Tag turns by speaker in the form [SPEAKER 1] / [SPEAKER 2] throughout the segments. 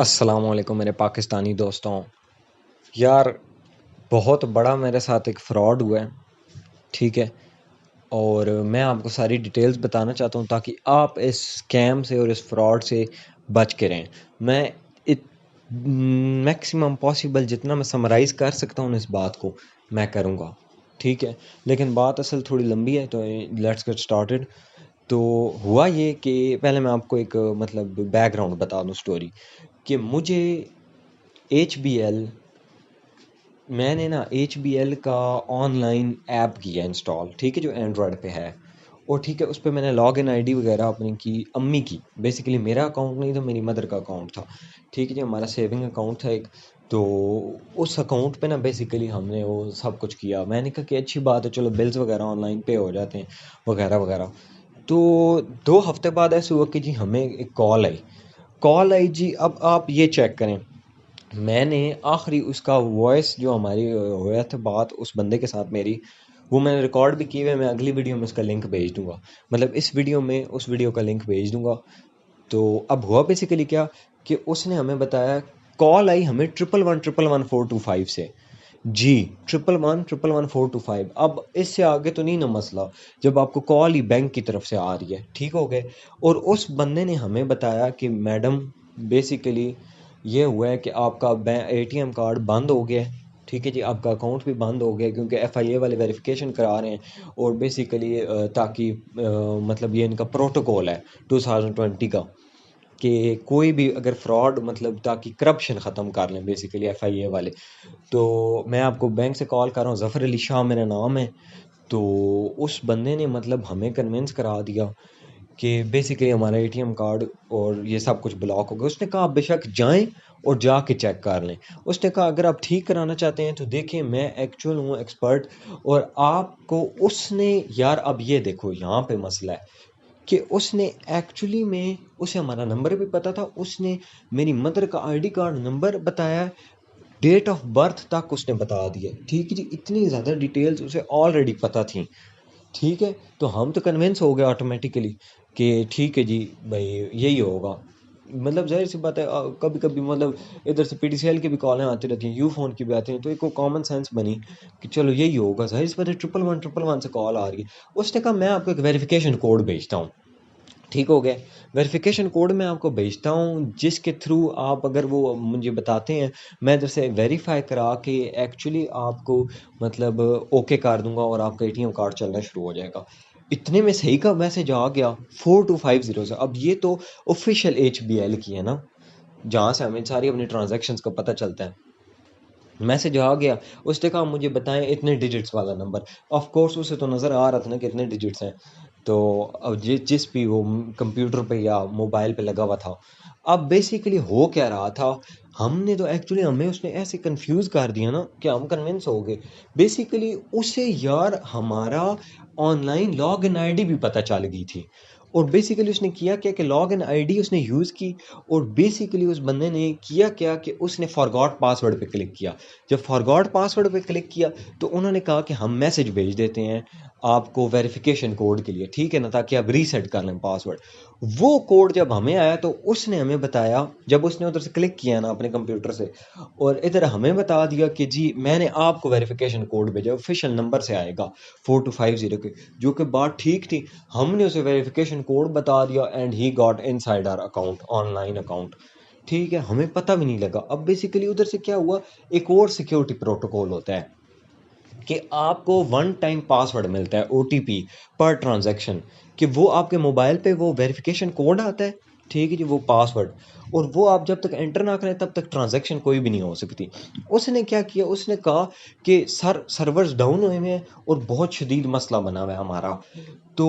[SPEAKER 1] अस्सलाम वालेकुम मेरे पाकिस्तानी दोस्तों। यार, बहुत बड़ा मेरे साथ एक फ़्रॉड हुआ है। ठीक है। और मैं आपको सारी डिटेल्स बताना चाहता हूँ ताकि आप इस स्कैम से और इस फ्रॉड से बच के रहें। मैं इत मैक्सिमम पॉसिबल जितना मैं समराइज़ कर सकता हूँ इस बात को मैं करूँगा। ठीक है। लेकिन बात असल थोड़ी लंबी है, तो लेट्स गेट स्टार्टेड। तो हुआ ये कि पहले मैं आपको एक मतलब बैकग्राउंड बता दूँ स्टोरी कि मुझे एच बी एल मैंने ना एच बी एल का ऑनलाइन ऐप किया इंस्टॉल। ठीक है, जो एंड्रॉयड पे है। और ठीक है, उस पर मैंने लॉग इन आई डी वगैरह अपनी की, अम्मी की। बेसिकली मेरा अकाउंट नहीं था, मेरी मदर का अकाउंट था। ठीक है जी, हमारा सेविंग अकाउंट था एक। तो उस अकाउंट पे ना बेसिकली हमने वो सब कुछ किया। मैंने कहा कि अच्छी बात है, चलो बिल्स वगैरह ऑनलाइन पे हो जाते हैं वगैरह वगैरह। तो 2 हफ्ते बाद ऐसे हुआ कि जी हमें एक कॉल आई जी। अब आप ये चेक करें, मैंने आखिरी उसका वॉइस जो हमारी हुआ था बात उस बंदे के साथ मेरी, वो मैंने रिकॉर्ड भी की हुई है। मैं अगली वीडियो में उसका लिंक भेज दूंगा, मतलब इस वीडियो में उस वीडियो का लिंक भेज दूंगा। तो अब हुआ बेसिकली क्या कि उसने हमें बताया, कॉल आई हमें 11111425 से। जी, 11111425। अब इससे आगे तो नहीं ना मसला, जब आपको कॉल ही बैंक की तरफ से आ रही है। ठीक हो गए। और उस बंदे ने हमें बताया कि मैडम, बेसिकली ये हुआ है कि आपका एटीएम कार्ड बंद हो गया है। ठीक है जी, आपका अकाउंट भी बंद हो गया है क्योंकि एफआईए वाले वेरिफिकेशन करा रहे हैं। और बेसिकली ताकि मतलब ये इनका प्रोटोकॉल है 2020 का, कि कोई भी अगर फ्रॉड, मतलब ताकि करप्शन ख़त्म कर लें बेसिकली एफआईए वाले। तो मैं आपको बैंक से कॉल कर रहा हूँ, ज़फ़र अली शाह मेरा नाम है। तो उस बंदे ने मतलब हमें कन्विंस करा दिया कि बेसिकली हमारा एटीएम कार्ड और ये सब कुछ ब्लॉक हो गया। उसने कहा आप बेशक जाएं और जाके चेक कर लें। उसने कहा अगर आप ठीक कराना चाहते हैं तो देखिए, मैं एक्चुअल हूँ एक्सपर्ट। और आपको उसने, यार अब ये देखो यहाँ पे मसला है कि उसने एक्चुअली में, उसे हमारा नंबर भी पता था। उसने मेरी मदर का आईडी कार्ड नंबर बताया, डेट ऑफ बर्थ तक उसने बता दिया। ठीक है जी, इतनी ज़्यादा डिटेल्स उसे ऑलरेडी पता थी। ठीक है, तो हम तो कन्विंस हो गए ऑटोमेटिकली कि ठीक है जी भाई, यही होगा। मतलब जाहिर सी बात है, कभी कभी मतलब इधर से पीटीसीएल की भी कॉलें आती रहती हैं, यू फोन की भी आती हैं, तो एक वो कॉमन सेंस बनी कि चलो यही होगा। जाहिर सी बात है, 111111 से कॉल आ रही है। उसने कहा मैं आपको एक वेरिफिकेशन कोड भेजता हूँ। ठीक हो गया। वेरिफिकेशन कोड मैं आपको भेजता हूँ जिसके थ्रू आप, अगर वो मुझे बताते हैं, मैं इधर से वेरीफाई करा के एक्चुअली आपको मतलब ओके कर दूंगा और आपका एटीएम कार्ड चलना शुरू हो जाएगा। इतने में सही का मैसेज आ गया 4250 से। अब ये तो ऑफिशियल एच बी एल की है ना, जहाँ से हमें सारी अपनी ट्रांजेक्शन्स का पता चलता है। मैसेज आ गया। उसने कहा मुझे बताएं इतने डिजिट्स वाला नंबर। ऑफ कोर्स उसे तो नज़र आ रहा था ना कि इतने डिजिट्स हैं। तो अब जिस भी वो कंप्यूटर पे या मोबाइल पे लगा हुआ था, अब बेसिकली हो क्या रहा था, हमने तो एक्चुअली, हमें उसने ऐसे कंफ्यूज कर दिया ना कि हम कन्विंस हो गए। बेसिकली उसे यार हमारा ऑनलाइन लॉग इन आईडी भी पता चल गई थी। और बेसिकली उसने किया क्या कि लॉग इन आईडी उसने यूज़ की। और बेसिकली उस बंदे ने किया क्या कि उसने फॉरगॉट पासवर्ड पे क्लिक किया। जब फॉरगॉट पासवर्ड पे क्लिक किया तो उन्होंने कहा कि हम मैसेज भेज देते हैं आपको वेरिफिकेशन कोड के लिए, ठीक है ना, ताकि आप रीसेट कर लें पासवर्ड। वो कोड जब हमें आया तो उसने हमें बताया, जब उसने उधर से क्लिक किया ना अपने कंप्यूटर से, और इधर हमें बता दिया कि जी मैंने आपको वेरिफिकेशन कोड भेजा, ऑफिशियल नंबर से आएगा 4250 के। जो कि बात ठीक थी। हमने उसे वेरिफिकेशन कोड बता दिया and he got inside our account, online account. ठीक है, हमें पता भी नहीं लगा। अब बेसिकली उधर से क्या हुआ, एक और सिक्योरिटी प्रोटोकॉल होता है कि आपको वन टाइम पासवर्ड मिलता है, ओटीपी, पर ट्रांजैक्शन। कि वो आपके मोबाइल पे वो वेरिफिकेशन कोड आता है। ठीक है जी, वो पासवर्ड। और वो आप जब तक एंटर ना करें तब तक ट्रांजैक्शन कोई भी नहीं हो सकती। उसने क्या किया, उसने कहा कि सर्वर्स डाउन हुए हैं और बहुत शदीद मसला बना हुआ है हमारा। तो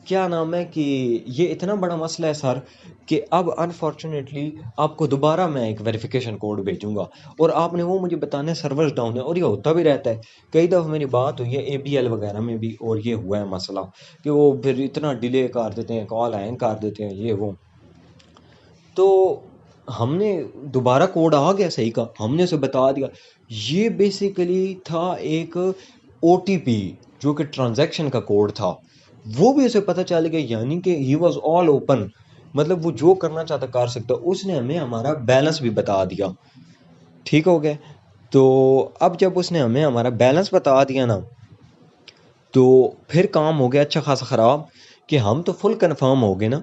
[SPEAKER 1] क्या नाम है कि ये इतना बड़ा मसला है सर, कि अब अनफॉर्चुनेटली आपको दोबारा मैं एक वेरिफिकेशन कोड भेजूंगा और आपने वो मुझे बताना है सर्वर्स डाउन है। और ये होता भी रहता है। कई दफ़ा मेरी बात हुई है एबीएल वगैरह में भी, और ये हुआ है मसला कि वो फिर इतना डिले कर देते हैं, कॉल हैंग कर देते हैं, ये वो। तो हमने दोबारा कोड आ गया सही का, हमने उसे बता दिया। ये बेसिकली था एक ओटीपी, जो कि ट्रांजैक्शन का कोड था। वो भी उसे पता चल गया, यानी कि ही वॉज ऑल ओपन मतलब वो जो करना चाहता कर सकता। उसने हमें हमारा बैलेंस भी बता दिया, ठीक हो गया। तो अब जब उसने हमें हमारा बैलेंस बता दिया ना, तो फिर काम हो गया अच्छा खासा ख़राब, कि हम तो फुल कंफर्म हो गए ना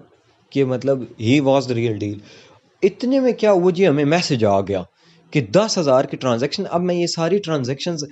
[SPEAKER 1] कि मतलब he was the real deal. इतने में क्या हुआ जी, हमें मैसेज आ गया कि 10,000 की ट्रांजैक्शन। अब मैं ये सारी ट्रांजैक्शंस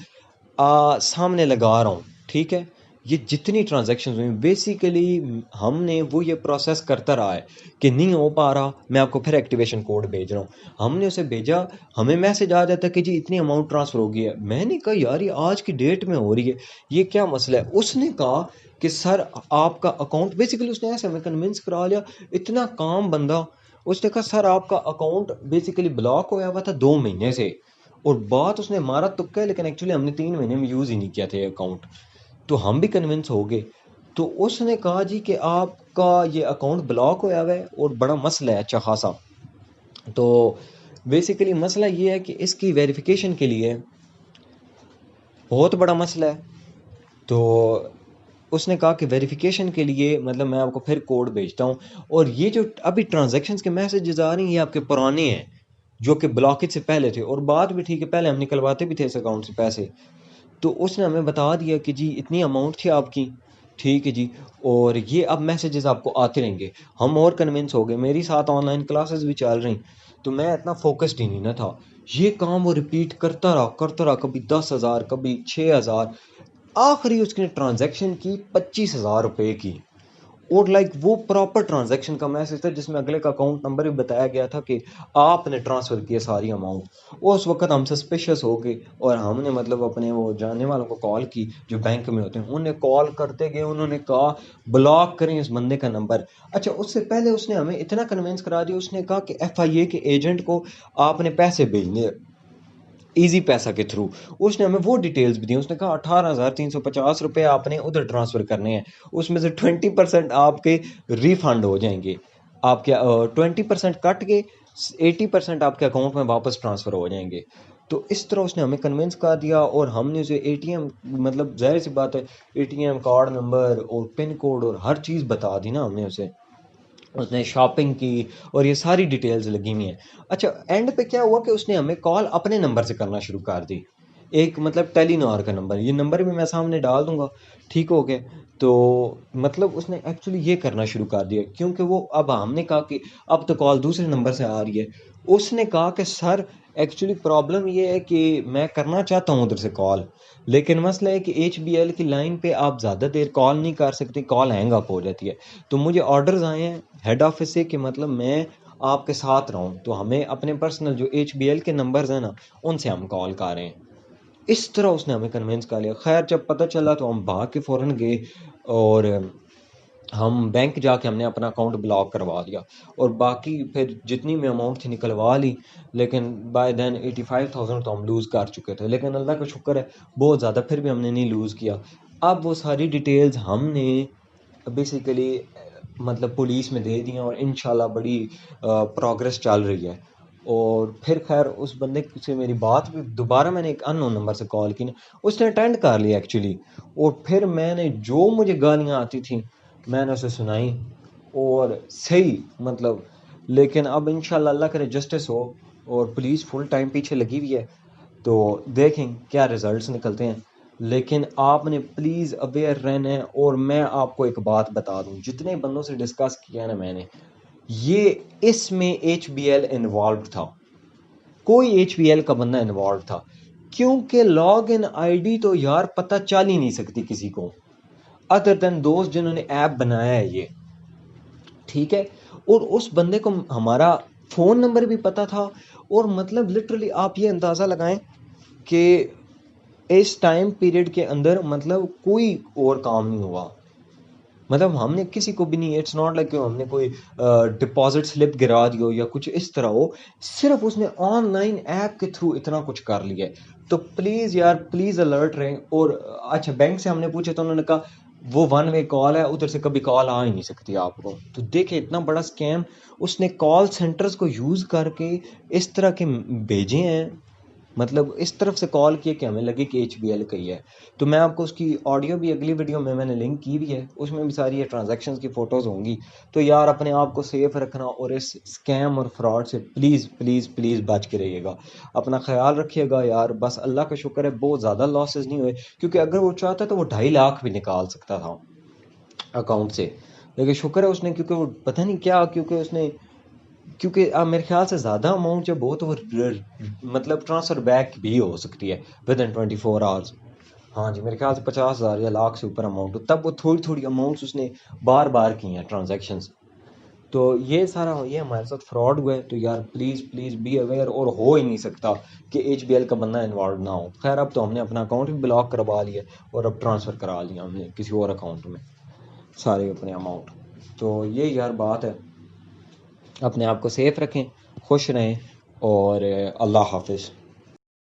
[SPEAKER 1] सामने लगा रहा हूँ, ठीक है। ये जितनी ट्रांजैक्शंस हुई बेसिकली हमने वो ये प्रोसेस करता रहा है कि नहीं हो पा रहा, मैं आपको फिर एक्टिवेशन कोड भेज रहा हूँ। हमने उसे भेजा, हमें मैसेज आ जाता है कि जी इतनी अमाउंट ट्रांसफ़र हो गई है। मैंने कहा यार ये आज की डेट में हो रही है, ये क्या मसला है। उसने कहा कि सर आपका अकाउंट, बेसिकली उसने ऐसे हमें कन्विंस करा लिया, इतना काम बंदा। उसने कहा सर आपका अकाउंट बेसिकली ब्लॉक होया हुआ था 2 महीने से। और बात उसने मारा तुक्का है, लेकिन एक्चुअली हमने 3 महीने में यूज़ ही नहीं किया था ये अकाउंट। तो हम भी कन्विंस हो गए। तो उसने कहा जी कि आपका ये अकाउंट ब्लॉक होया हुआ है और बड़ा मसला है अच्छा खासा। तो बेसिकली मसला ये है कि इसकी वेरिफिकेशन के लिए बहुत बड़ा मसला है। तो उसने कहा कि वेरिफिकेशन के लिए मतलब मैं आपको फिर कोड भेजता हूँ। और ये जो अभी ट्रांजैक्शंस के मैसेजेस आ रही हैं ये आपके पुराने हैं, जो कि ब्लॉकेज से पहले थे। और बात भी ठीक है, पहले हम निकलवाते भी थे इस अकाउंट से पैसे। तो उसने हमें बता दिया कि जी इतनी अमाउंट थी आपकी, ठीक है जी, और ये अब मैसेजेस आपको आते रहेंगे। हम और कन्विंस हो गए, मेरी साथ ऑनलाइन क्लासेस भी चल रही। तो मैं इतना फोकस्ड ही नहीं ना था। ये काम वो रिपीट करता रहा, कभी 10,000 कभी 6,000। आखिरी उसने ट्रांजैक्शन की 25,000 रुपये की। और लाइक वो प्रॉपर ट्रांजैक्शन का मैसेज था जिसमें अगले का अकाउंट नंबर भी बताया गया था कि आपने ट्रांसफ़र किया सारी अमाउंट। उस वक्त हम सस्पिशियस हो गए और हमने मतलब अपने वो जानने वालों को कॉल की जो बैंक में होते हैं। उन्हें कॉल करते गए, उन्होंने कहा ब्लॉक करें इस बंदे का नंबर। अच्छा उससे पहले उसने हमें इतना कन्विंस करा दिया, उसने कहा कि FIA के एजेंट को आपने पैसे भेजने इजी पैसा के थ्रू। उसने हमें वो डिटेल्स भी दी। उसने कहा 18,350 रुपये आपने उधर ट्रांसफ़र करने हैं, उसमें से 20% आपके रिफंड हो जाएंगे। आपके 20% कट के 80% आपके अकाउंट में वापस ट्रांसफ़र हो जाएंगे। तो इस तरह उसने हमें कन्विंस कर दिया। और हमने उसे ATM, मतलब जाहिर सी बात है, ATM कार्ड नंबर और पिन कोड और हर चीज़ बता दी ना हमने उसे। उसने शॉपिंग की और ये सारी डिटेल्स लगी हुई हैं। अच्छा एंड पे क्या हुआ कि उसने हमें कॉल अपने नंबर से करना शुरू कर दी, एक मतलब टेलीनॉर का नंबर। ये नंबर भी मैं सामने डाल दूंगा, ठीक हो गया। तो मतलब उसने एक्चुअली ये करना शुरू कर दिया, क्योंकि वो अब हमने कहा कि अब तो कॉल दूसरे नंबर से आ रही है। उसने कहा कि सर एक्चुअली प्रॉब्लम ये है कि मैं करना चाहता हूँ उधर से कॉल, लेकिन मसला है कि HBL की लाइन पे आप ज़्यादा देर कॉल नहीं कर सकते, कॉल हैंग अप हो जाती है। तो मुझे ऑर्डर्स आए हैं हेड ऑफिस से कि मतलब मैं आपके साथ रहूं, तो हमें अपने पर्सनल जो HBL के नंबर्स हैं ना उनसे हम कॉल कर रहे हैं। इस तरह उसने हमें कन्विंस कर लिया। खैर जब पता चला तो हम भाग के फ़ौरन गए और हम बैंक जाके हमने अपना अकाउंट ब्लॉक करवा दिया। और बाकी फिर जितनी भी अमाउंट थी निकलवा ली। लेकिन बाय देन 85,000 तो हम लूज़ कर चुके थे, लेकिन अल्लाह का शुक्र है बहुत ज़्यादा फिर भी हमने नहीं लूज़ किया। अब वो सारी डिटेल्स हमने बेसिकली मतलब पुलिस में दे दी हैं और इंशाल्लाह बड़ी प्रोग्रेस चल रही है। और फिर खैर उस बंदे से मेरी बात भी दोबारा, मैंने एक अननोन नंबर से कॉल की ना, उसने अटेंड कर लिया एक्चुअली। और फिर मैंने जो मुझे गालियाँ आती थी मैंने उसे सुनाई, और सही मतलब। लेकिन अब इंशाल्लाह अल्लाह करे जस्टिस हो, और पुलिस फुल टाइम पीछे लगी हुई है। तो देखें क्या रिजल्ट्स निकलते हैं। लेकिन आपने प्लीज़ अवेयर रहना है। और मैं आपको एक बात बता दूं, जितने बंदों से डिस्कस किया है ना मैंने, ये इसमें HBL इन्वॉल्व था, कोई HBL का बंदा इन्वॉल्व था। क्योंकि लॉग इन ID तो यार पता चल ही नहीं सकती किसी को अदर देन दोस्त जिन्होंने ऐप बनाया है ये, ठीक है। और उस बंदे को हमारा फ़ोन नंबर भी पता था। और मतलब लिटरली आप ये अंदाज़ा लगाएं कि इस टाइम पीरियड के अंदर मतलब कोई और काम नहीं हुआ। मतलब हमने किसी को भी नहीं, इट्स नॉट लाइक कि हमने कोई डिपॉजिट स्लिप गिरा दी हो या कुछ इस तरह हो। सिर्फ उसने ऑनलाइन ऐप के थ्रू इतना कुछ कर लिया है। तो प्लीज़ यार प्लीज़ अलर्ट रहें। और अच्छा बैंक से हमने पूछा तो उन्होंने कहा वो वन वे कॉल है, उधर से कभी कॉल आ ही नहीं सकती आपको। तो देखें इतना बड़ा स्कैम उसने कॉल सेंटर्स को यूज़ करके इस तरह के भेजे हैं। मतलब इस तरफ से कॉल किए कि हमें लगे कि HBL का ही है। तो मैं आपको उसकी ऑडियो भी अगली वीडियो में मैंने लिंक की भी है, उसमें भी सारी ये ट्रांजैक्शंस की फ़ोटोज़ होंगी। तो यार अपने आप को सेफ रखना और इस स्कैम और फ्रॉड से प्लीज़ प्लीज़ प्लीज़ बच के रहिएगा। अपना ख्याल रखिएगा यार। बस अल्लाह का शुक्र है बहुत ज़्यादा लॉसेस नहीं हुए, क्योंकि अगर वो चाहता तो वो 2.5 लाख भी निकाल सकता था अकाउंट से। लेकिन शुक्र है उसने, क्योंकि वो पता नहीं क्या, क्योंकि उसने, क्योंकि मेरे ख्याल से ज़्यादा अमाउंट जब हो तो वो मतलब ट्रांसफ़र बैक भी हो सकती है विद इन 24 आवर्स। हाँ जी, मेरे ख्याल से 50,000 या लाख से ऊपर अमाउंट हो, तब वो थोड़ी थोड़ी अमाउंट्स उसने बार बार की हैं ट्रांजैक्शंस। तो ये सारा ये हमारे साथ फ्रॉड हुआ है। तो यार प्लीज़ प्लीज़ बी अवेयर, और हो ही नहीं सकता कि HBL का बंदा इन्वॉल्व ना हो। खैर अब तो हमने अपना अकाउंट भी ब्लॉक करवा लिया और अब ट्रांसफ़र करा लिया हमने किसी और अकाउंट में सारे अपने अमाउंट। तो ये यार बात है। अपने आप को सेफ रखें, खुश रहें, और अल्लाह हाफिज़।